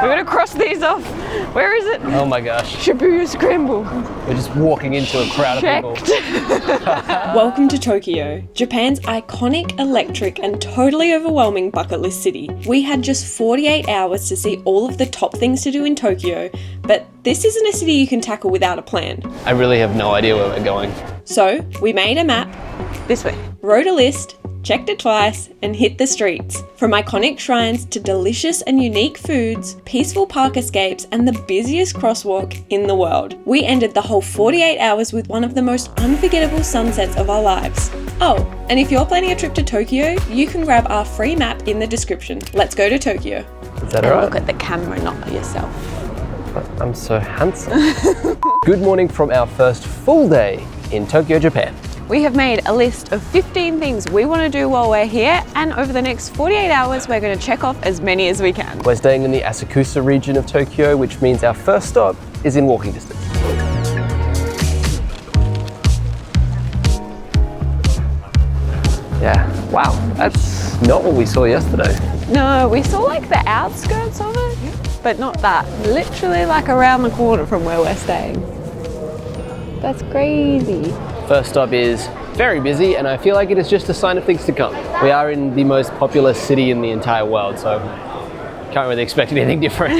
We're gonna cross these off. Where is it? Oh my gosh. Shibuya Scramble. We're just walking into a crowd of people. Welcome to Tokyo, Japan's iconic, electric and totally overwhelming bucket list city. We had just 48 hours to see all of the top things to do in Tokyo, but this isn't a city you can tackle without a plan. I really have no idea where we're going. So, we made a map, This way. wrote a list, checked it twice, and hit the streets. From iconic shrines to delicious and unique foods, peaceful park escapes, and the busiest crosswalk in the world. We ended the whole 48 hours with one of the most unforgettable sunsets of our lives. Oh, and if you're planning a trip to Tokyo, you can grab our free map in the description. Let's go to Tokyo. Is that And alright? look at the camera, not yourself. I'm so handsome. Good morning from our first full day in Tokyo, Japan. We have made a list of 15 things we want to do while we're here, and over the next 48 hours we're going to check off as many as we can. We're staying in the Asakusa region of Tokyo, which means our first stop is in walking distance. Yeah, wow, that's not what we saw yesterday. No, we saw like the outskirts of it, but not that. Literally like around the corner from where we're staying. That's crazy. First stop is very busy, and I feel like it is just a sign of things to come. We are in the most populous city in the entire world, so can't really expect anything different.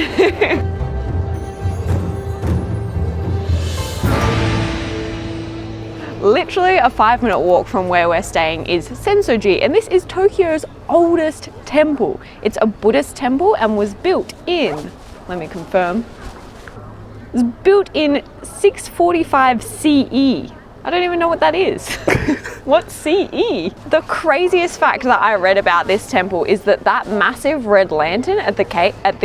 Literally a 5-minute walk from where we're staying is Sensoji, and this is Tokyo's oldest temple. It's a Buddhist temple and was built in, let me confirm, it was built in 645 CE. I don't even know what that is. What's CE? The craziest fact that I read about this temple is that that massive red lantern at the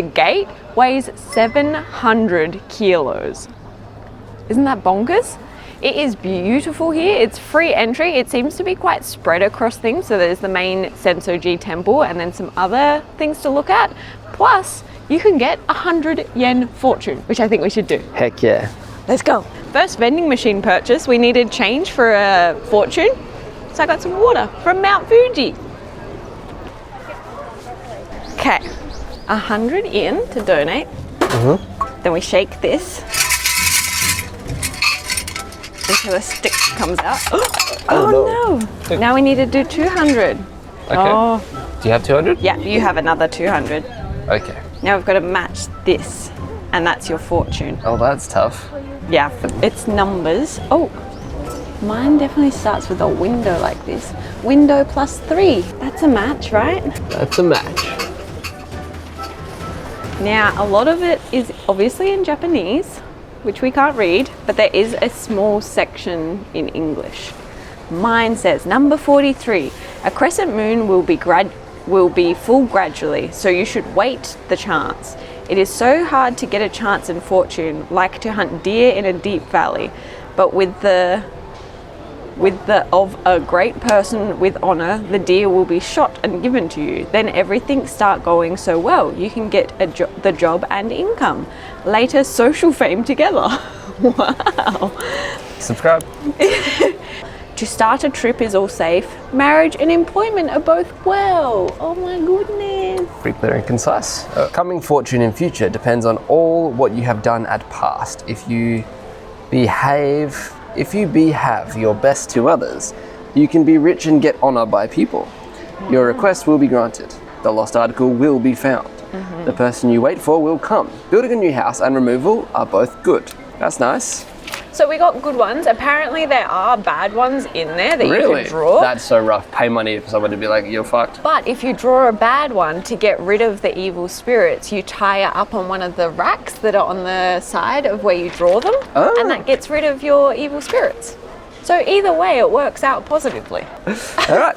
gate weighs 700 kilos. Isn't that bonkers? It is beautiful here. It's free entry. It seems to be quite spread across things. So there's the main Sensoji temple and then some other things to look at. Plus, you can get 100 yen fortune, which I think we should do. Heck yeah. Let's go. First vending machine purchase, we needed change for a fortune. So I got some water from Mount Fuji. Okay, 100 yen to donate. Then we shake this until a stick comes out. Oh no! Now we need to do 200. Okay. Oh, Do you have 200? yeah, you have another 200. Okay. Now we've got to match this, and that's your fortune. Oh, that's tough. Yeah, it's numbers. Oh, mine definitely starts with a window like this. Window plus 3. That's a match, right? That's a match. Now, a lot of it is obviously in Japanese, which we can't read, but there is a small section in English. Mine says, number 43, a crescent moon will be full gradually, so you should wait the chance. It is so hard to get a chance in fortune, like to hunt deer in a deep valley, but with the of a great person with honor, the deer will be shot and given to you. Then everything start going so well. You can get the job and income. Later, social fame together. Wow. Subscribe. To start a trip is all safe. Marriage and employment are both well. Oh my goodness. Pretty clear and concise. Coming fortune in future depends on all what you have done at past. If you behave your best to others, you can be rich and get honor by people. Your request will be granted. The lost article will be found. The person you wait for will come. Building a new house and removal are both good. That's nice. So we got good ones. Apparently there are bad ones in there that you can draw. That's so rough. Pay money for someone to be like, you're fucked. But if you draw a bad one, to get rid of the evil spirits, you tie it up on one of the racks that are on the side of where you draw them, and that gets rid of your evil spirits. So either way, it works out positively. All right.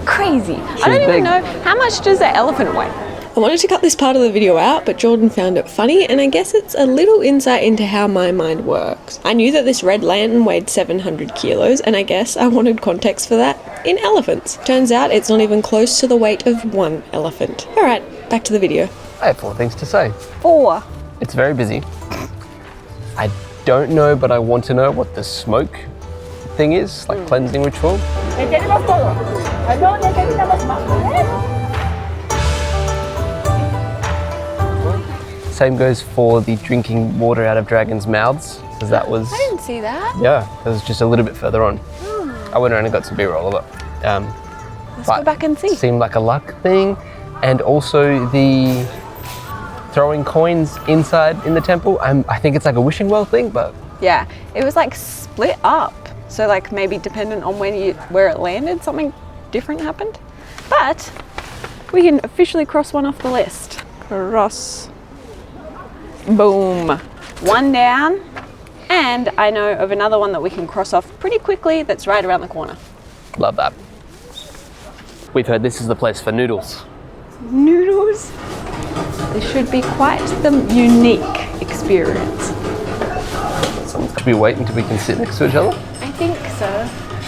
Crazy. I don't even know, how much does an elephant weigh? I wanted to cut this part of the video out, but Jordan found it funny, and I guess it's a little insight into how my mind works. I knew that this red lantern weighed 700 kilos, and I guess I wanted context for that in elephants. Turns out it's not even close to the weight of one elephant. Alright, back to the video. I have 4 things to say. 4. It's very busy. I don't know, but I want to know what the smoke thing is, like cleansing ritual. Same goes for the drinking water out of dragons' mouths, because that was... I didn't see that. Yeah, it was just a little bit further on. I went around and got some B-roll of it. Let's go back and see. It seemed like a luck thing. And also the throwing coins inside in the temple. I think it's like a wishing well thing, but... Yeah, it was like split up. So like maybe dependent on where it landed, something different happened. But we can officially cross one off the list. Cross. Boom. One down. And I know of another one that we can cross off pretty quickly that's right around the corner. Love that. We've heard this is the place for noodles. Noodles? This should be quite the unique experience. Should we wait until we can sit next to each other? I think so.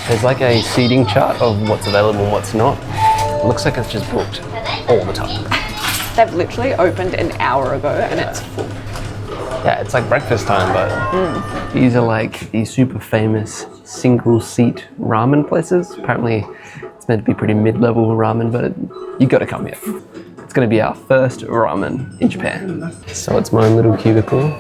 There's like a seating chart of what's available and what's not. It looks like it's just booked all the time. They've literally opened an hour ago and it's full. Yeah, it's like breakfast time, but these are like the super famous single seat ramen places. Apparently it's meant to be pretty mid-level ramen, but you gotta come here. It's gonna be our first ramen in Japan. So it's my own little cubicle.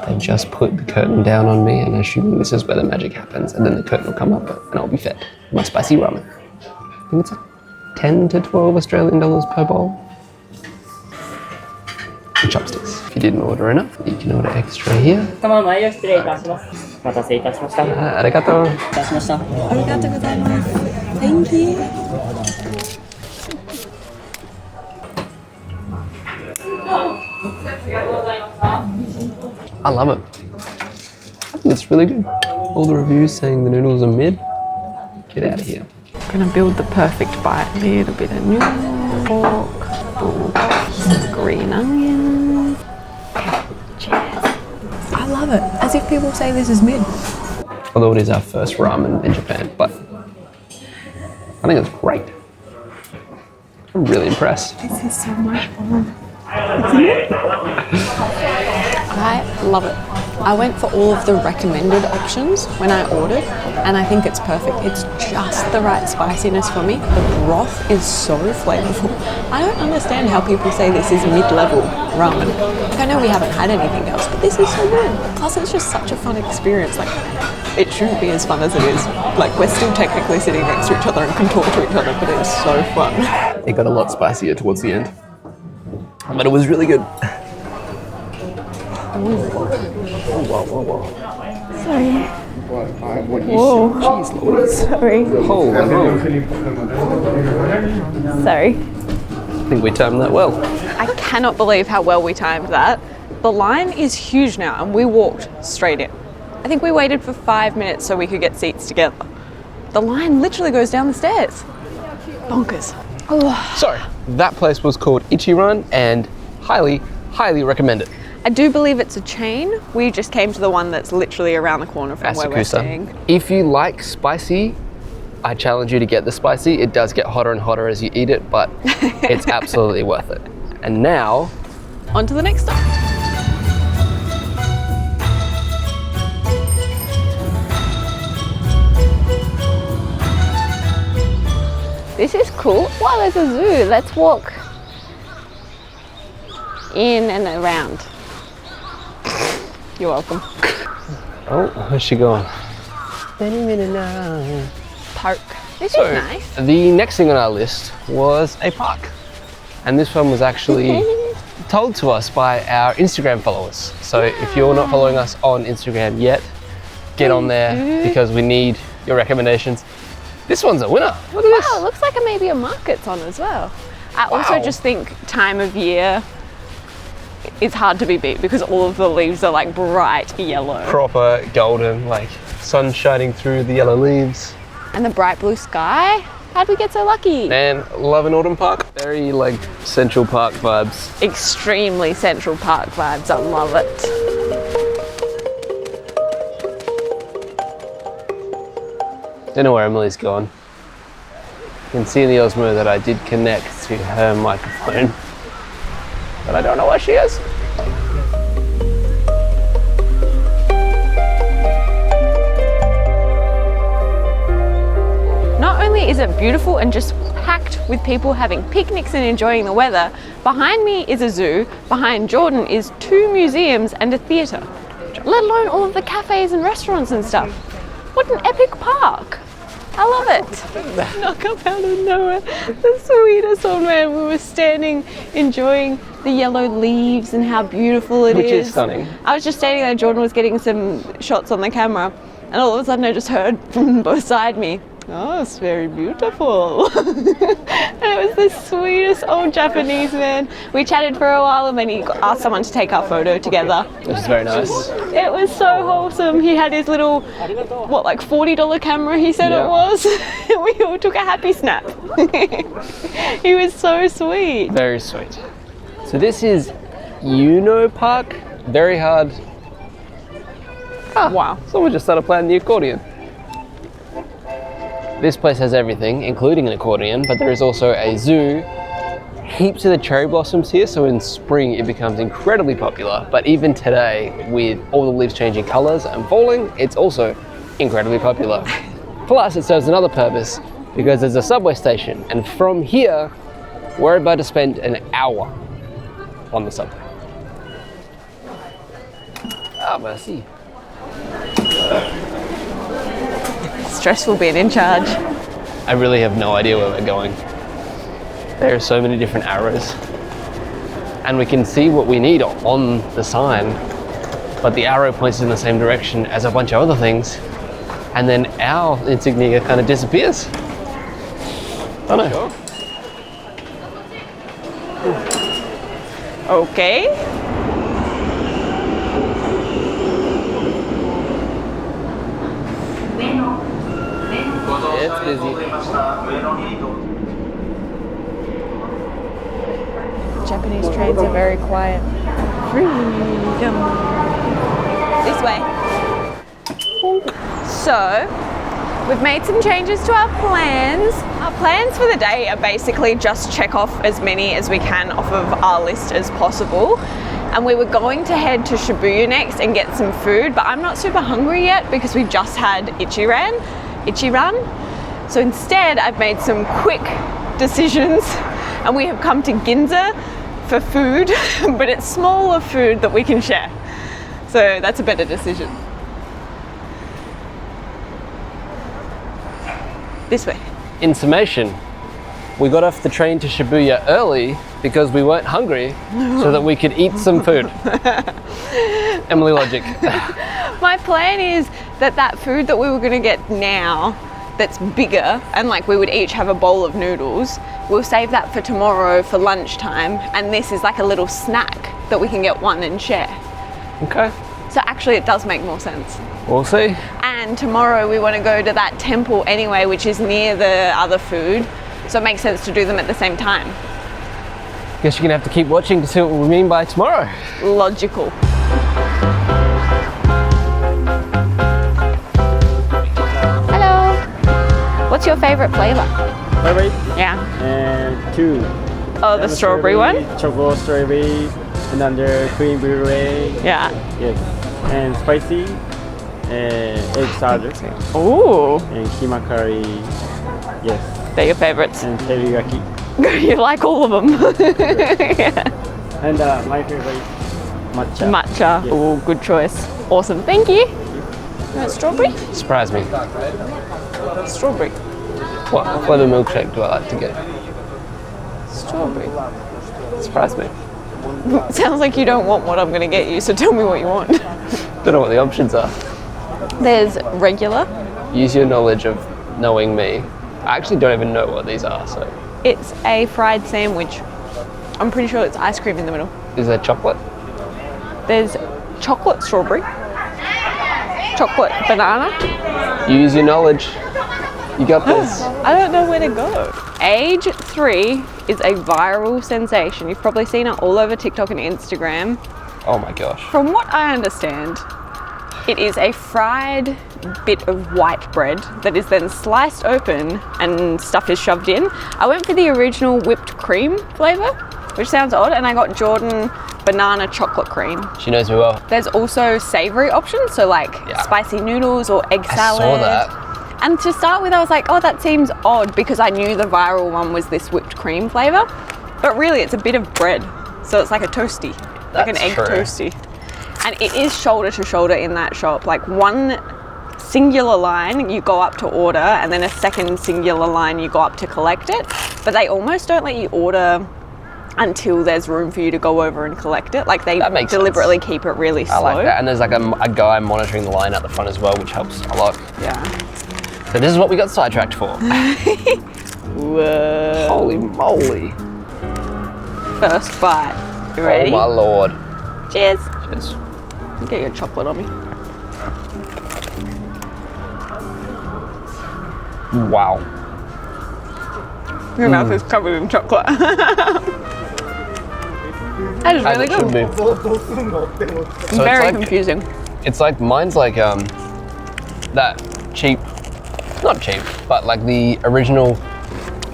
They just put the curtain down on me, and assuming this is where the magic happens, and then the curtain will come up and I'll be fed my spicy ramen. I think it's like 10 to 12 Australian dollars per bowl. And chopsticks. If you didn't order enough, you can order extra here. Arigato. Thank you. I love it. I think it's really good. All the reviews saying the noodles are mid. Get out of here. I'm gonna build the perfect bite. A little bit of noodle, pork, some green onions. Cheers. I love it. As if people say this is mid. Although it is our first ramen in Japan, but I think it's great. I'm really impressed. This is so much fun. I love it. I went for all of the recommended options when I ordered, and I think it's perfect. It's just the right spiciness for me. The broth is so flavorful. I don't understand how people say this is mid-level ramen. Like, I know we haven't had anything else, but this is so good. Plus, it's just such a fun experience. Like, it shouldn't be as fun as it is. Like, we're still technically sitting next to each other and can talk to each other, but it's so fun. It got a lot spicier towards the end, but it was really good. Sorry. Whoa. Cheese lords. Sorry. Sorry. I think we timed that well. I cannot believe how well we timed that. The line is huge now and we walked straight in. I think we waited for 5 minutes so we could get seats together. The line literally goes down the stairs. Bonkers. Oh. So, that place was called Ichiran and highly, highly recommend it. I do believe it's a chain. We just came to the one that's literally around the corner from where we're staying. If you like spicy, I challenge you to get the spicy. It does get hotter and hotter as you eat it, but it's absolutely worth it. And now, on to the next stop. This is cool. Wow, there's a zoo. Let's walk in and around. You're welcome. oh, where's she going? Park. This is nice. The next thing on our list was a park. And this one was actually told to us by our Instagram followers. So if you're not following us on Instagram yet, get on there because we need your recommendations. This one's a winner. Look at this. Wow, it looks like maybe a market's on as well. I also just think time of year is hard to be beat because all of the leaves are like bright yellow. Proper golden, like sun shining through the yellow leaves. And the bright blue sky. How'd we get so lucky? And love an autumn park. Very like Central Park vibes. Extremely Central Park vibes. I love it. Don't know where Emily's gone. You can see in the Osmo that I did connect to her microphone, but I don't know where she is. only is it beautiful and just packed with people having picnics and enjoying the weather, behind me is a zoo, behind Jordan is 2 museums and a theatre, let alone all of the cafes and restaurants and stuff. What an epic park! I love it. Knock up out of nowhere. The sweetest old man. We were standing, enjoying the yellow leaves and how beautiful it is. Which is stunning. I was just standing there, Jordan was getting some shots on the camera, and all of a sudden I just heard from beside me, "Oh, it's very beautiful." And it was the sweetest old Japanese man. We chatted for a while and then he asked someone to take our photo together. Which is very nice. It was so wholesome. He had his little, what, like $40 camera, he said it was. We all took a happy snap. He was so sweet. Very sweet. So this is Uno Park. Very hard. Wow. Someone just started playing the accordion. This place has everything, including an accordion, but there is also a zoo. Heaps of the cherry blossoms here, so in spring it becomes incredibly popular, but even today, with all the leaves changing colours and falling, it's also incredibly popular. Plus, it serves another purpose, because there's a subway station, and from here, we're about to spend an hour on the subway. Ah, merci. Stressful being in charge. I really have no idea where we're going. There are so many different arrows, and we can see what we need on the sign, but the arrow points in the same direction as a bunch of other things, and then our insignia kind of disappears. I don't know. Okay. It's busy. Japanese trains are very quiet. Freedom. This way. So, we've made some changes to our plans. Our plans for the day are basically just check off as many as we can off of our list as possible. And we were going to head to Shibuya next and get some food, but I'm not super hungry yet because we just had Ichiran. So instead, I've made some quick decisions and we have come to Ginza for food, but it's smaller food that we can share. So that's a better decision. This way. In summation, we got off the train to Shibuya early because we weren't hungry, so that we could eat some food. Emily logic. My plan is that food that we were gonna get now, that's bigger, and like we would each have a bowl of noodles, we'll save that for tomorrow for lunchtime, and this is like a little snack that we can get one and share. Okay. So actually it does make more sense. We'll see. And tomorrow we want to go to that temple anyway, which is near the other food, so it makes sense to do them at the same time. Guess you're gonna have to keep watching to see what we mean by tomorrow. Logical. Hello. What's your favorite flavor? Strawberry Yeah. and 2. Oh, the strawberry one? Chocolate strawberry, another cream brulee. Yeah. Yes. And spicy, egg salad, Ooh, and keema curry. Yes. they're your favorites. And teriyaki. You like all of them. Yeah. And my favorite, matcha. Matcha. Yes. Ooh, good choice. Awesome. Thank you. Strawberry? Surprise me. Strawberry. What flavor milkshake do I like to get? Strawberry. Surprise me. Sounds like you don't want what I'm going to get you, so tell me what you want. Don't know what the options are. There's regular. Use your knowledge of knowing me. I actually don't even know what these are, so. It's a fried sandwich. I'm pretty sure it's ice cream in the middle. Is there chocolate? There's chocolate strawberry, chocolate banana. Use your knowledge. You got this. I don't know where to go. Age 3 is a viral sensation. You've probably seen it all over TikTok and Instagram. Oh my gosh. From what I understand, it is a fried bit of white bread that is then sliced open and stuff is shoved in. I went for the original whipped cream flavour, which sounds odd, and I got Jordan banana chocolate cream. She knows me well. There's also savoury options, so like spicy noodles or egg salad. I saw that. And to start with, I was like, oh, that seems odd because I knew the viral one was this whipped cream flavour. But really, it's a bit of bread. So it's like a toasty, like an egg toasty. And it is shoulder to shoulder in that shop. Like one singular line you go up to order, and then a second singular line you go up to collect it. But they almost don't let you order until there's room for you to go over and collect it. Like they deliberately keep it really slow. I like that. And there's like a guy monitoring the line at the front as well, which helps a lot. Yeah. So this is what we got sidetracked for. Whoa. Holy moly. First bite. You ready? Oh my lord. Cheers. Cheers. Get your chocolate on me. Wow. Your mouth is covered in chocolate. That is really good. So Very confusing. It's like, mine's like that cheap, not cheap, but like the original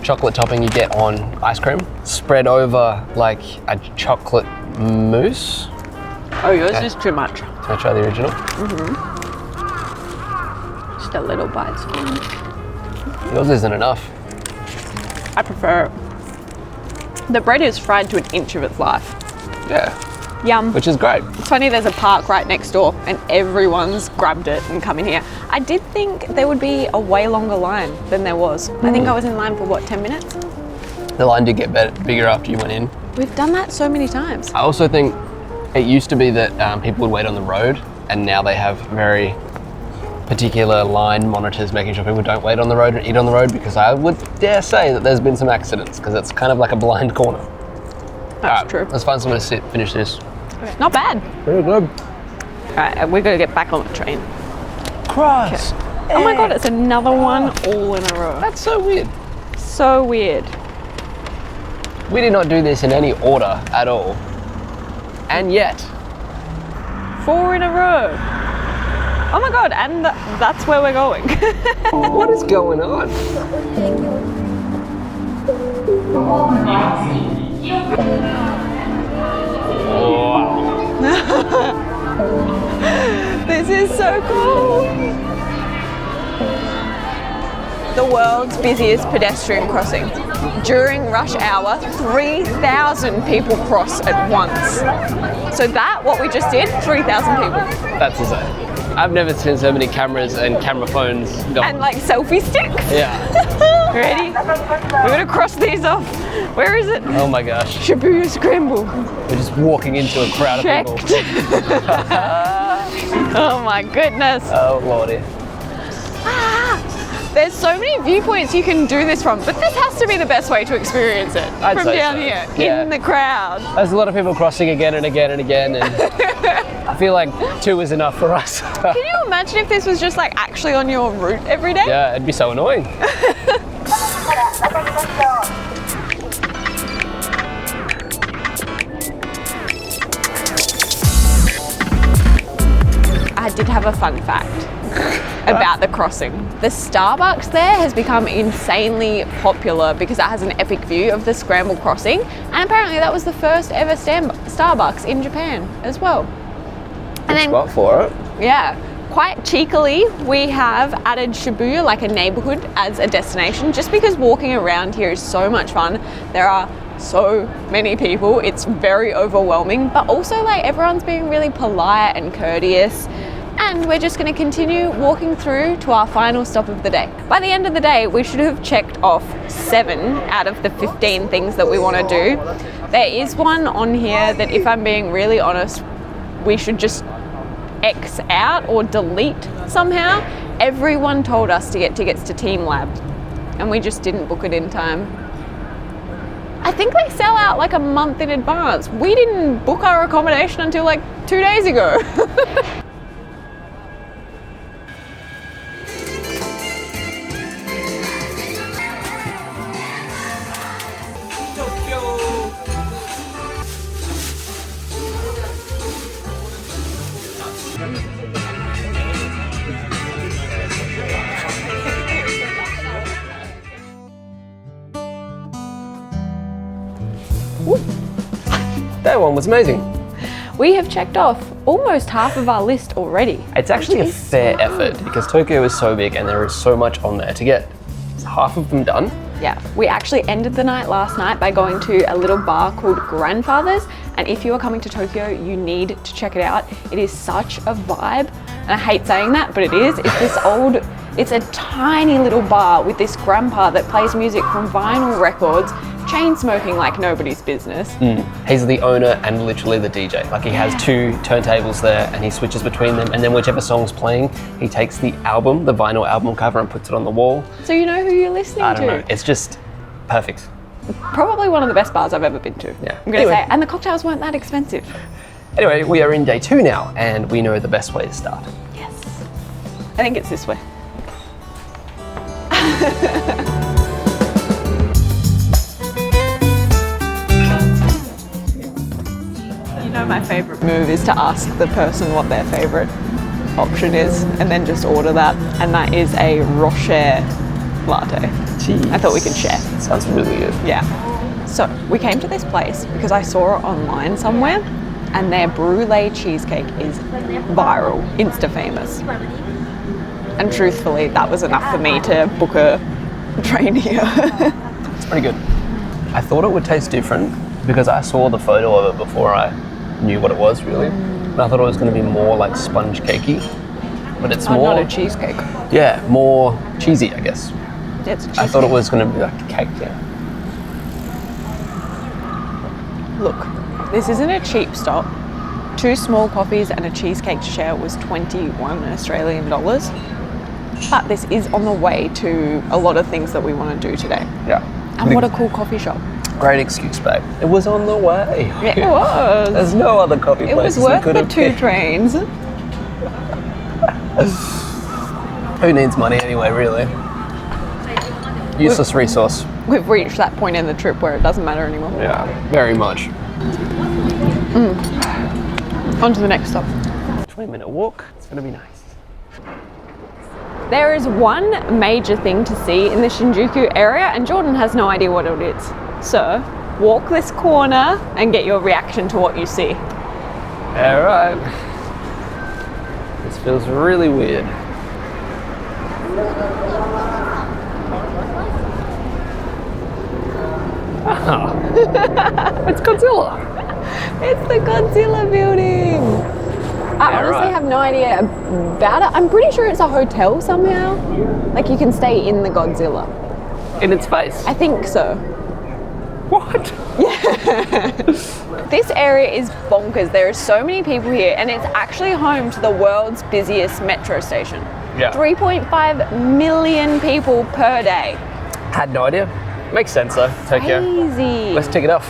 chocolate topping you get on ice cream, spread over like a chocolate mousse. Oh, yours is too much. Can I try the original? Just a little bite's fine. Yours isn't enough. I prefer it. The bread is fried to an inch of its life. Yeah. Yum. Which is great. It's funny, there's a park right next door and everyone's grabbed it and come in here. I did think there would be a way longer line than there was. I think I was in line for what, 10 minutes? The line did get bigger after you went in. We've done that so many times. I also think it used to be that people would wait on the road, and now they have very particular line monitors making sure people don't wait on the road and eat on the road, because I would dare say that there's been some accidents because it's kind of like a blind corner. That's true. Let's find somewhere to finish this. Not bad. Very good. All right, we're going to get back on the train. Cross. Oh my God, it's another one all in a row. That's so weird. So weird. We did not do this in any order at all. And yet. 4 in a row. Oh my God, and that's where we're going. What is going on? This is so cool. The world's busiest pedestrian crossing. During rush hour, 3,000 people cross at once. So what we just did, 3,000 people. That's insane. I've never seen so many cameras and camera phones go. And like selfie sticks. Yeah. Ready? We're gonna cross these off. Where is it? Oh my gosh. Shibuya Scramble. We're just walking into a crowd of people. Oh my goodness. Oh lordy. There's so many viewpoints you can do this from, but this has to be the best way to experience it. I'd say down so. here, Yeah. in the crowd. There's a lot of people crossing again and again and again, and I feel like 2 is enough for us. Can you imagine if this was just like actually on your route every day? Yeah, it'd be so annoying. I did have a fun fact about the crossing. The Starbucks there has become insanely popular because it has an epic view of the Scramble crossing, and apparently that was the first ever Starbucks in Japan as well. And then, Spot for it. yeah, quite cheekily, we have added Shibuya, like a neighborhood, as a destination, just because walking around here is so much fun. There are so many people, it's very overwhelming, but also like everyone's being really polite and courteous. And we're just going to continue walking through to our final stop of the day. By the end of the day, we should have checked off 7 out of the 15 things that we want to do. There is one on here that, if I'm being really honest, we should just X out or delete somehow. Everyone told us to get tickets to Team Lab, and we just didn't book it in time. I think they sell out like a month in advance. We didn't book our accommodation until like 2 days ago. That one was amazing. We have checked off almost half of our list already. It's actually a fair effort because Tokyo is so big and there is so much on there to get half of them done. Yeah, we actually ended the night last night by going to a little bar called Grandfather's, and if you are coming to Tokyo, you need to check it out. It is such a vibe, and I hate saying that, but it is. It's a tiny little bar with this grandpa that plays music from vinyl records, chain smoking like nobody's business. He's the owner and literally the DJ. Like he has 2 turntables there and he switches between them, and then whichever song's playing, he takes the album, the vinyl album cover, and puts it on the wall. So you know who you're listening to. I don't know, it's just perfect. Probably one of the best bars I've ever been to. Yeah. I'm gonna say, and the cocktails weren't that expensive. Anyway, we are in day 2 now and we know the best way to start. Yes. I think it's this way. You know, my favourite move is to ask the person what their favourite option is and then just order that, and that is a Rocher latte. Jeez. I thought we could share. Sounds really good. Yeah. So we came to this place because I saw it online somewhere, and their brulee cheesecake is viral, insta famous. And truthfully, that was enough for me to book a train here. It's pretty good. I thought it would taste different because I saw the photo of it before I knew what it was really. And I thought it was going to be more like sponge cakey, but it's more not a cheesecake. Yeah, more cheesy, I guess. It's a cheesecake. I thought it was going to be like a cake. Yeah. Look, this isn't a cheap stop. 2 small coffees and a cheesecake to share was 21 Australian dollars. But this is on the way to a lot of things that we want to do today. Yeah. And what a cool coffee shop. Great excuse, babe. It was on the way. Yeah, it was. There's no other coffee It places was worth we could the have 2 picked. trains. Who needs money anyway, really? Useless resource. We've reached that point in the trip where it doesn't matter anymore. Yeah, very much. On to the next stop. 20-minute walk. It's going to be nice. There is one major thing to see in the Shinjuku area, and Jordan has no idea what it is. So, walk this corner and get your reaction to what you see. All right. This feels really weird. Oh, it's Godzilla. It's the Godzilla building. I honestly have no idea about it. I'm pretty sure it's a hotel somehow. Like you can stay in the Godzilla. In its face. I think so. What? This area is bonkers. There are so many people here, and it's actually home to the world's busiest metro station. Yeah. 3.5 million people per day. Had no idea. Makes sense though, Tokyo. Crazy. Let's take it off.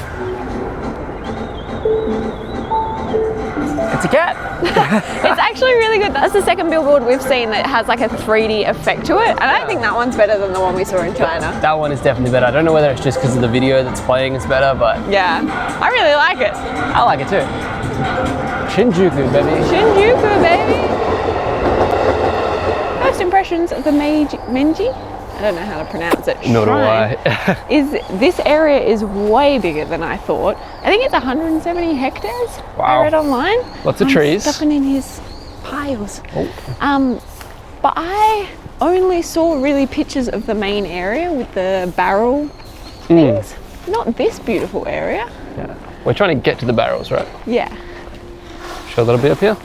It's a cat. It's actually really good. That's the second billboard we've seen that has like a 3D effect to it, and I think that one's better than the one we saw in China. That one is definitely better. I don't know whether it's just because of the video that's playing is better, but Yeah, I really like it. I like it too. Shinjuku, baby. Shinjuku, baby. First impressions of the Menji? I don't know how to pronounce it. Nor do Shrine I. This area is way bigger than I thought. I think it's 170 hectares. Wow. I read online. Lots of trees. Stepping in his piles. Oh. But I only saw really pictures of the main area with the barrel things. Not this beautiful area. Yeah. We're trying to get to the barrels, right? Yeah. Show a little bit up here.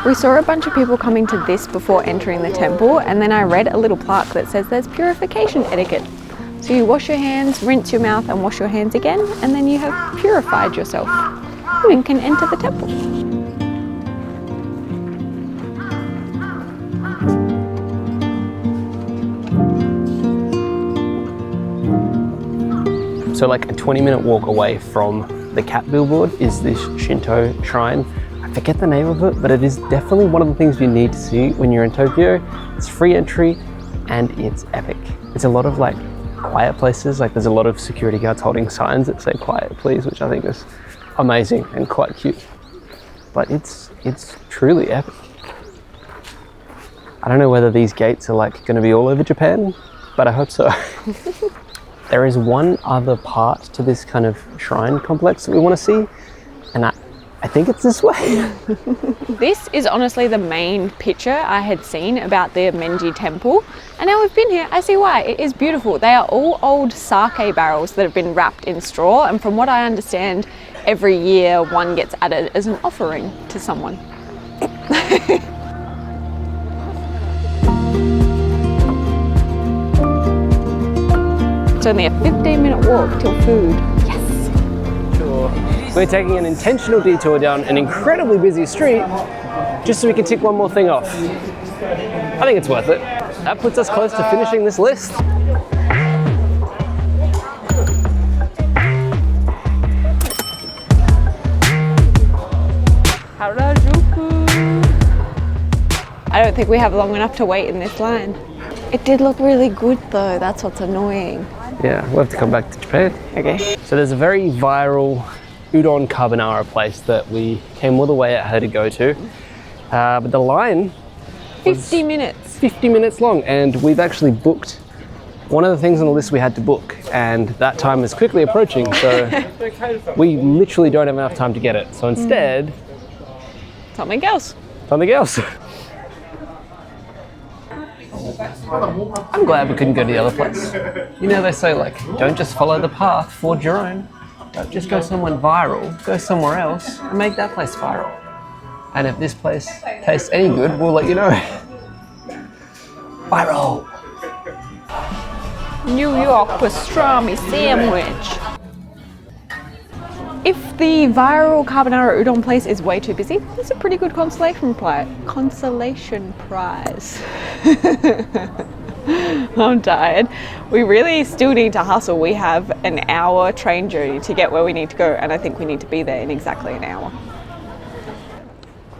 We saw a bunch of people coming to this before entering the temple, and then I read a little plaque that says there's purification etiquette. So you wash your hands, rinse your mouth and wash your hands again, and then you have purified yourself and can enter the temple. So like a 20-minute walk away from the cat billboard is this Shinto shrine. I forget the name of it, but it is definitely one of the things you need to see when you're in Tokyo. It's free entry and it's epic. It's a lot of like quiet places, like there's a lot of security guards holding signs that say quiet please, which I think is amazing and quite cute. But it's truly epic. I don't know whether these gates are like going to be all over Japan, but I hope so. There is one other part to this kind of shrine complex that we want to see, and I think it's this way. This is honestly the main picture I had seen about the Menji temple, and now we've been here, I see why. It is beautiful. They are all old sake barrels that have been wrapped in straw, and from what I understand, every year one gets added as an offering to someone. It's only a 15-minute walk till food. Yes! Sure. We're taking an intentional detour down an incredibly busy street just so we can tick one more thing off. I think it's worth it. That puts us close to finishing this list. I don't think we have long enough to wait in this line. It did look really good though, that's what's annoying. Yeah, we'll have to come back to Japan. Okay. So there's a very viral udon carbonara place that we came all the way out here to go to. But the line was 50 minutes. 50 minutes long, and we've actually booked one of the things on the list we had to book, and that time is quickly approaching, so we literally don't have enough time to get it. So instead, Something else. something else. I'm glad we couldn't go to the other place. You know, they say, like, don't just follow the path, forge your own. Don't just go somewhere viral, go somewhere else and make that place viral. And if this place tastes any good, we'll let you know. Viral! New York pastrami sandwich. If the viral carbonara udon place is way too busy, it's a pretty good consolation prize. I'm tired. We really still need to hustle. We have an hour train journey to get where we need to go, and I think we need to be there in exactly an hour.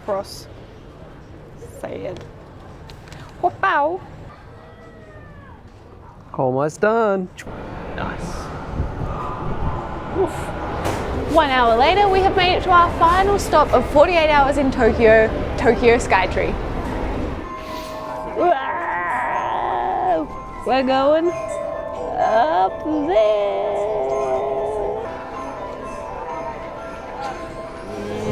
Cross. Sad. Wow. Almost done. Nice. Oof. 1 hour later, we have made it to our final stop of 48 hours in Tokyo, Tokyo Skytree. Wow. We're going up there.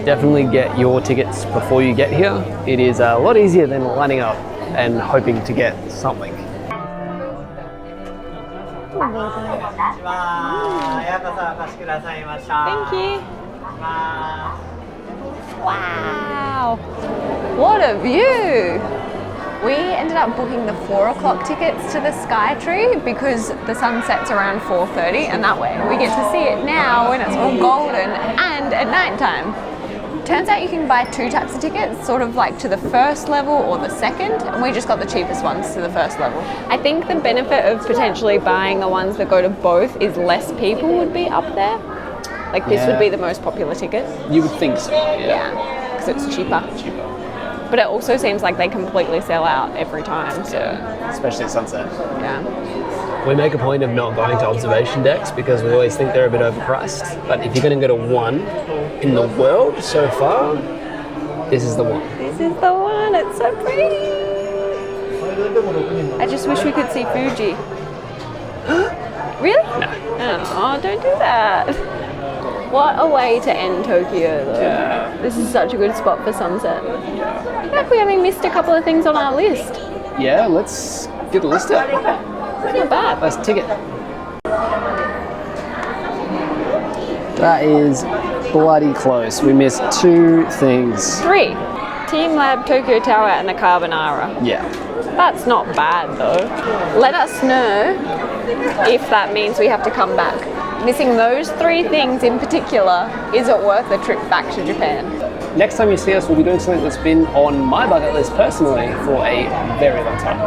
Definitely get your tickets before you get here. It is a lot easier than lining up and hoping to get something. Thank you. Wow. What a view. We ended up booking the 4 o'clock tickets to the Skytree because the sun sets around 4:30, and that way we get to see it now when it's all golden and at night time. Turns out you can buy 2 types of tickets, sort of like to the first level or the second, and we just got the cheapest ones to the first level. I think the benefit of potentially buying the ones that go to both is less people would be up there. Like this would be the most popular ticket. You would think so, Yeah, because it's cheaper. But it also seems like they completely sell out every time, so especially at sunset. yeah. We make a point of not going to observation decks because we always think they're a bit overpriced. But if you're going to go to one in the world so far, this is the one. This is the one, it's so pretty. I just wish we could see Fuji. Really? No. Oh, don't do that. What a way to end Tokyo though. Yeah. This is such a good spot for sunset. I feel like we only missed a couple of things on our list. Yeah, let's get the list out. It's not bad. Let's tick it. That is bloody close. We missed 2 things. 3. Team Lab, Tokyo Tower and the Carbonara. Yeah. That's not bad though. Let us know if that means we have to come back. Missing those 3 things in particular, is it worth a trip back to Japan? Next time you see us, we'll be doing something that's been on my bucket list personally for a very long time.